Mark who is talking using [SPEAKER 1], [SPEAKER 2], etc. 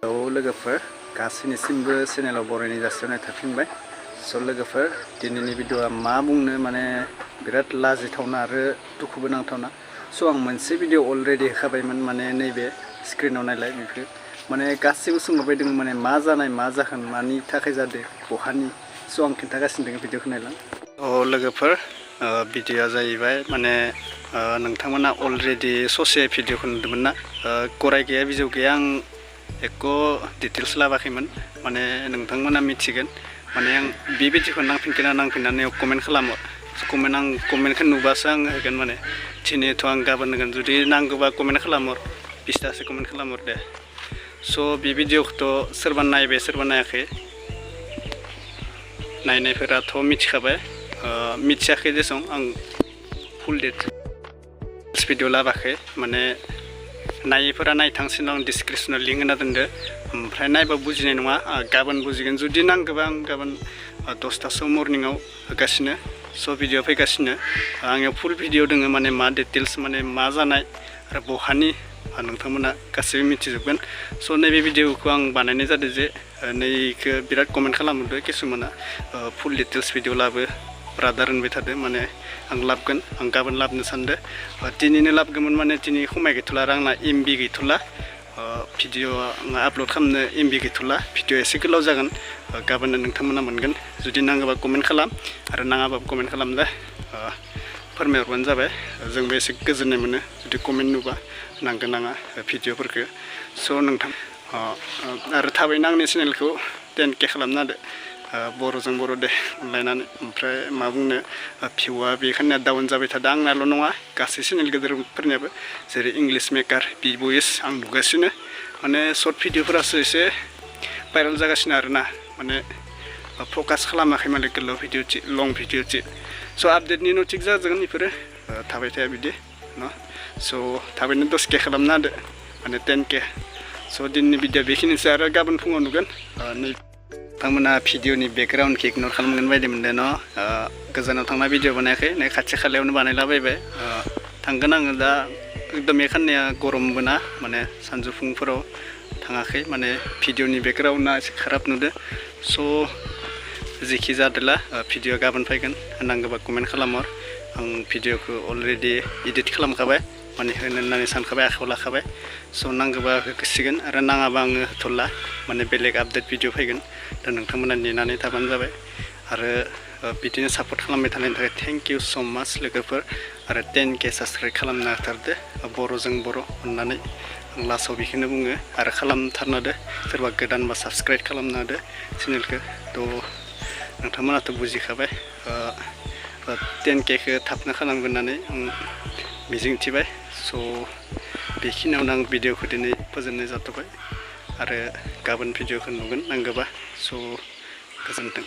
[SPEAKER 1] लोगोफोर गासैनिसिमबो चेनेलाव बरायनाय जासिहरनाय थाफिनबाय। लोगोफोर दिनैनि भिडिअआ मा बुंनो माने बिराद लाजिथावना आरो दुखुबो नांथावना। आं मोनसे भिडिअ अलरेडि होखाबायमोन माने नैबे स्क्रिनाव नायलाय बेखौ माने गासैबो सोंबाय दङ माने मा जानाय मा जाहोन मानि थाखाय जादों बहानि आं खिन्थागासिनो दङ भिडिअखौ नायलां। लोगोफोर भिडिअआ जाहैबाय माने नोंथांमोना अलरेडि ससे भिडिअखौ नुदोंमोन ना गराय गैया बिजौ गैया आं एक डिटेल्स लाबाखैमोन माने नोंथांमोना मिथिगोन माने आं बे भिडिअखौ नांफिनगोन नांफिननानै कमेन्ट खालामो कमेन्टखौ नुबासो आं होगोन माने दिनैथ' आं गाबोन होगोन जुदि नांगौबा कमेन्ट खालामहर 20तासो कमेन्ट खालामहर दे। बे भिडिअखौथ' सोरबा नायबाय सोरबा नायाखै नायनायफोराथ' मिथिखाबाय मिथियाखै जेसं आं फुल डिटेल्स भिडिअ लाबाखै माने नायैफोरा नायथांसिन आं डिसक्रिपसनाव लिंक होना दोनदो ओमफ्राय नायबा बुजिनाय नङा गाबोन बुजिगोन जुदि नांगौबा आं गाबोन 10तासोआव मर्निंआव होगासिनो भिडिअ फैगासिनो आंनियाव फुल भिडिअ दङ माने मा डिटेल्स माने मा जानाय आरो बहानि नोंथांमोना गासैबो मिथिजोबगोन। नैबे भिडिअखौ आं बानायनाय जादों जे नैखौ बिराद कमेन्ट खालामदो किसुमाना फुल डिटेल्स भिडिअ लाबो ब्रादार होनबाय थादो माने आं लाबगोन आं गाबोन लाबनो सानदों दिनैनो लाबगौमोन माने दिनै खमाय गैथ'ला आरो आंना MB गैथ'ला भिडिअ आंहा आपल'ड खालामनो MB गैथ'ला भिडिअ एसे गोलाव जागोन गाबोननो नोंथांमोना मोनगोन जुदि नांगौबा कमेन्ट खालाम आरो नाङाबाबो कमेन्ट खालाम दे फोरमायहरबानो जाबाय जोंबो एसे गोजोननाय मोनो जुदि कमेन्ट नुबा नांगौ नाङा भिडिअफोरखौ नोंथां आरो थाबैनो आंनि चेनेलखौ 10K खालामना होदो बर'जों बर' दे अनलायनानै ओमफ्राय मा बुंनो भिउआ बेखायनो डाउन जाबाय थादों आंनाल' नङा गासै चेनेल गेदेरफोरनियाबो जेरै इंलिश मेकार बयस आं नुगासिनो माने सर्ट भिडिअफोरासो एसे भाइरेल जागासिनो आरोना माने फकास खालामाखै माने गोलाव भिडिअ लं भिडिअ आपडेटनि उनाव थिग जाजोबगोन बेफोरो थाबाय थाया बिदि न थाबैनो 10K खालामना होदो माने 10K दिनैनि भिडिअ बेखिनिसो आरो गाबोन फुङाव नुगोन नोंथांमोना भिडिअनि बेकग्राउन्डखौ इगनर खालामगोन बायदि मोनदों न गोजानाव थांना भिडिअ बानायाखै नै खाथि खालायावनो बानायलाबायबाय थांगोन आङो दा एकदम खाननैया गरमबो ना माने सानजौफुंफोराव थाङाखै माने भिडिअनि बेकग्राउन्डआ एसे खाराब नुदो जेखि जादोला भिडिअ गाबोन फैगोन नांगौबा कमेन्ट खालामहर आं भिडिअखौ अलरेडि एडिट खालामखाबाय माने होनो होननानै सानखाबाय आखायाव लाखाबाय नांगौबा होसिगोन आरो नाङाबा आङो होथ'ला माने बेलेग आपडेट भिडिअ फैगोन दा नोंथांमोना नेनानै थाबानो जाबाय आरो बिदिनो सापर्ट खालामबाय थानायनि थाखाय थेंक इउ सो माच लोगोफोर आरो 10K साबस्क्राइब खालामना होथारदो बर'जों बर' अननानै आं लास्टआव बेखौनो बुङो आरो खालामथारना होदो सोरबा गोदानबा साबस्क्राइब खालामना होदो चेनेलखौ नोंथांमोनाथ' बुजिखाबाय 10Kखौ थाबनो खालामगोन होननानै आं मिजिंथिबाय बेखिनियावनो आं भिडिअखौ दिनै फोजोबनाय जाथ'बाय आरो गाबोन भिडिअखौ नुगोन नांगौबा गोजोन्थों।